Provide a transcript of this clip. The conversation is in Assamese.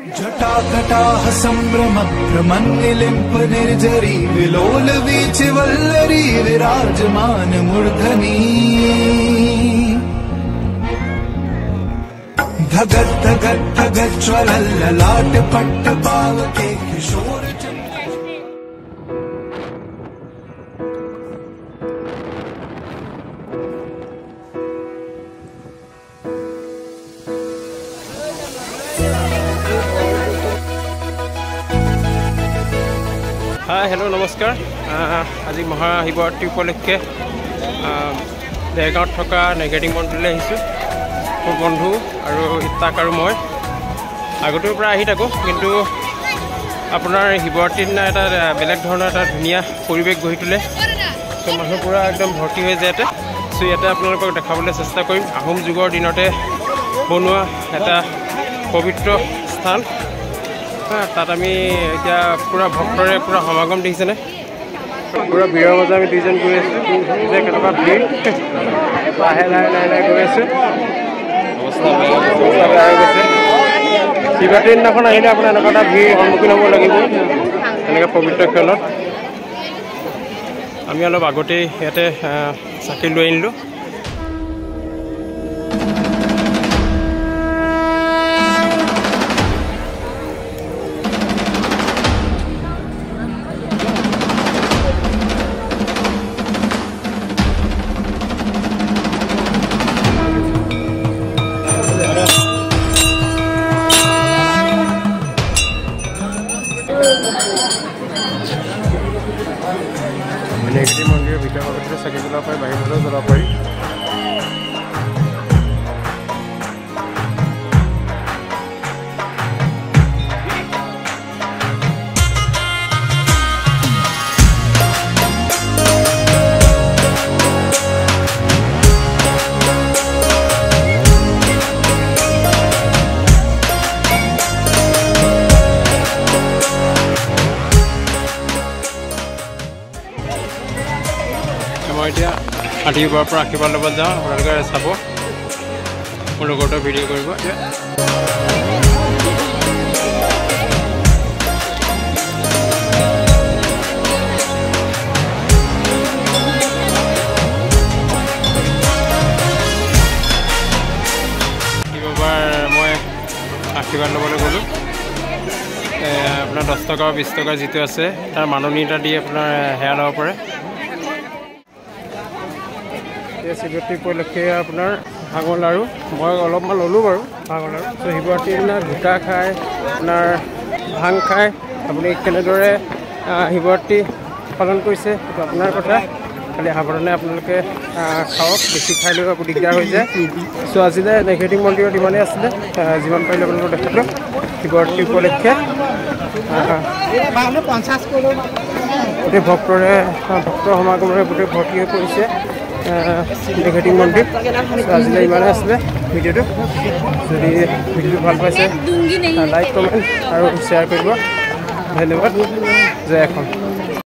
जटाकटाह संभ्रम भ्रमन्निलिम्प निर्जरी विलोल वीच वल्लरी विराजमान मूर्धनि धगत धगत धगत ज्वलल ललाट पट्ट पावके किशोर हाय हेलो नमस्कार आज महाशिवरात्रि उपलक्षे देरगाँव थका नेगेटिव मन्दिरলৈ আহিছোঁ মোৰ বন্ধু আৰু ইত্তাক আৰু মই আগতেও প্ৰায় আহি থাকোঁ কিন্তু আপোনাৰ শিৱৰাত্ৰিৰ দিনা এটা বেলেগ ধৰণৰ এটা ধুনীয়া পৰিৱেশ গঢ়ি তোলে তো মানুহ পুৰা একদম ভৰ্তি হৈ যায় ইয়াতে সো ইয়াতে আপোনালোকক দেখাবলৈ চেষ্টা কৰিম আহোম যুগৰ দিনতে বনোৱা এটা পবিত্ৰ স্থান তাত আমি এতিয়া পুৰা ভক্তৰে পুৰা সমাগম দেখিছেনে পুৰা ভিৰৰ মাজত আমি দুইজন গৈ আছোঁ যে কেনেকুৱা ভিৰ লাহে লাহে লাহে লাহে গৈ আছোঁ অৱস্থা বেয়া হৈ গৈছে শিৱৰাত্ৰিৰ দিনাখন আহিলে আপোনাৰ এনেকুৱা এটা ভিৰ সন্মুখীন হ'ব লাগিব এনেকৈ পবিত্ৰ খেলত আমি অলপ আগতেই ইয়াতে চাকি লৈ আনিলোঁ নেগেটিভ মন্দিৰৰ ভিতৰত চাকি জ্বলাব পাৰি বাহিৰলৈও জ্বলাব পাৰি মই এতিয়া আদিবাৰৰ পৰা আশীৰ্বাদ ল'ব যাওঁ আপোনালোকে চাব মোৰ লগতে ভিডিঅ' কৰিব আদিবাৰ মই আশীৰ্বাদ ল'বলৈ গ'লোঁ আপোনাৰ 10 টকা 20 টকা যিটো আছে তাৰ মাননীয়তা দি আপোনাৰ সেয়া ল'ব পাৰে শিৱৰাত্ৰি উপলক্ষে আপোনাৰ ভাঙৰ লাড়ু মই অলপমান ল'লোঁ বাৰু ভাঙৰ লাড়ু তো শিৱৰাত্ৰিৰ দিনা গোটা খাই আপোনাৰ ভাং খাই আপুনি কেনেদৰে শিৱৰাত্ৰি পালন কৰিছে সেইটো আপোনাৰ কথা খালি সাৱধানে আপোনালোকে খাওক বেছি খাই লৈ আকৌ দিগদাৰ হৈ যায় চ' আজিলৈ নেগেটিভ মন্দিৰত ইমানেই আছিলে যিমান পাৰিলে আপোনালোকক দেখালোঁ শিৱৰাত্ৰি উপলক্ষে গোটেই ভক্তৰ সমাগমৰে গোটেই ভৰ্তি হৈ পৰিছে নেগেটিভ মন্দিৰ আজিলৈ ইমানে আছিলে ভিডিঅ'টো যদি ভিডিঅ'টো ভাল পাইছে লাইক কমেণ্ট আৰু শ্বেয়াৰ কৰিব ধন্যবাদ জয় অসম